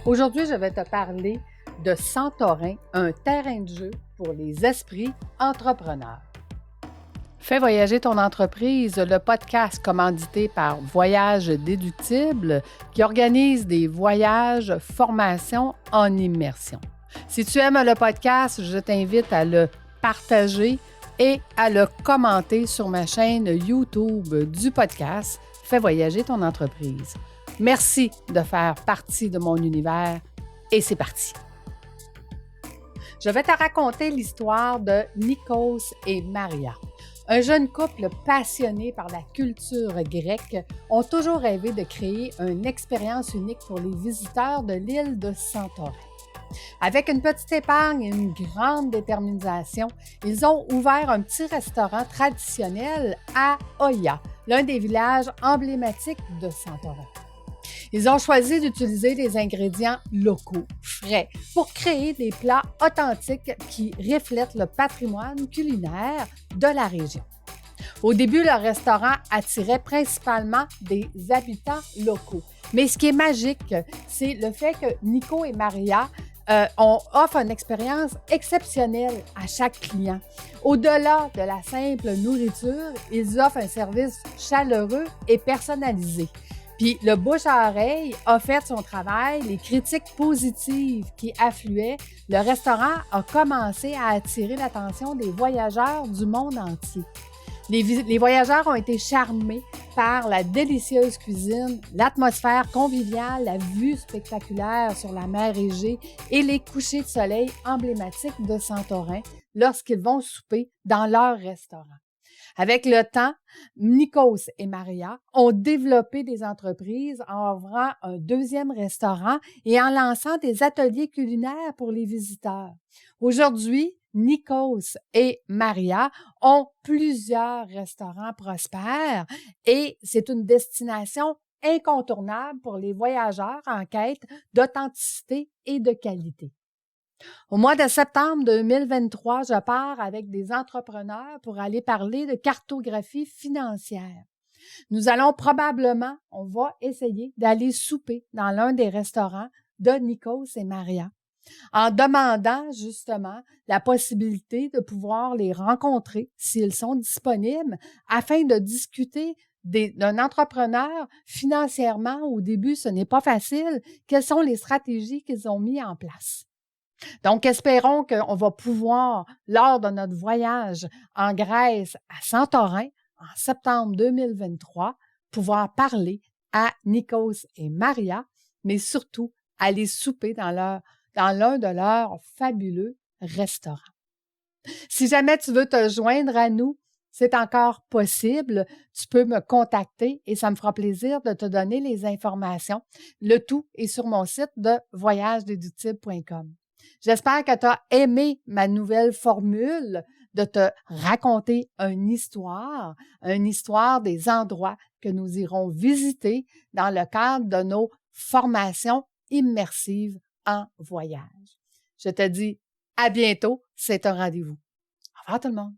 Aujourd'hui, je vais te parler de Santorin, un terrain de jeu pour les esprits entrepreneurs. Fais voyager ton entreprise, le podcast commandité par Voyage Déductible qui organise des voyages, formations en immersion. Si tu aimes le podcast, je t'invite à le partager et à le commenter sur ma chaîne YouTube du podcast Fais voyager ton entreprise. Merci de faire partie de mon univers et c'est parti. Je vais te raconter l'histoire de Nikos et Maria. Un jeune couple passionné par la culture grecque ont toujours rêvé de créer une expérience unique pour les visiteurs de l'île de Santorin. Avec une petite épargne et une grande détermination, ils ont ouvert un petit restaurant traditionnel à Oia, l'un des villages emblématiques de Santorin. Ils ont choisi d'utiliser des ingrédients locaux, frais, pour créer des plats authentiques qui reflètent le patrimoine culinaire de la région. Au début, le restaurant attirait principalement des habitants locaux. Mais ce qui est magique, c'est le fait que Nico et Maria offrent une expérience exceptionnelle à chaque client. Au-delà de la simple nourriture, ils offrent un service chaleureux et personnalisé. Puis le bouche à oreille a fait son travail, les critiques positives qui affluaient, le restaurant a commencé à attirer l'attention des voyageurs du monde entier. Les voyageurs ont été charmés par la délicieuse cuisine, l'atmosphère conviviale, la vue spectaculaire sur la mer Égée et les couchers de soleil emblématiques de Santorin lorsqu'ils vont souper dans leur restaurant. Avec le temps, Nikos et Maria ont développé des entreprises en ouvrant un deuxième restaurant et en lançant des ateliers culinaires pour les visiteurs. Aujourd'hui, Nikos et Maria ont plusieurs restaurants prospères et c'est une destination incontournable pour les voyageurs en quête d'authenticité et de qualité. Au mois de septembre 2023, je pars avec des entrepreneurs pour aller parler de cartographie financière. Nous allons probablement, on va essayer d'aller souper dans l'un des restaurants de Nikos et Maria, en demandant justement la possibilité de pouvoir les rencontrer s'ils sont disponibles afin de discuter d'un entrepreneur financièrement. Au début, ce n'est pas facile. Quelles sont les stratégies qu'ils ont mises en place? Donc, espérons qu'on va pouvoir, lors de notre voyage en Grèce à Santorin, en septembre 2023, pouvoir parler à Nikos et Maria, mais surtout aller souper dans l'un de leurs fabuleux restaurants. Si jamais tu veux te joindre à nous, c'est encore possible. Tu peux me contacter et ça me fera plaisir de te donner les informations. Le tout est sur mon site de voyagedeductible.com. J'espère que tu as aimé ma nouvelle formule de te raconter une histoire des endroits que nous irons visiter dans le cadre de nos formations immersives en voyage. Je te dis à bientôt, c'est un rendez-vous. Au revoir tout le monde.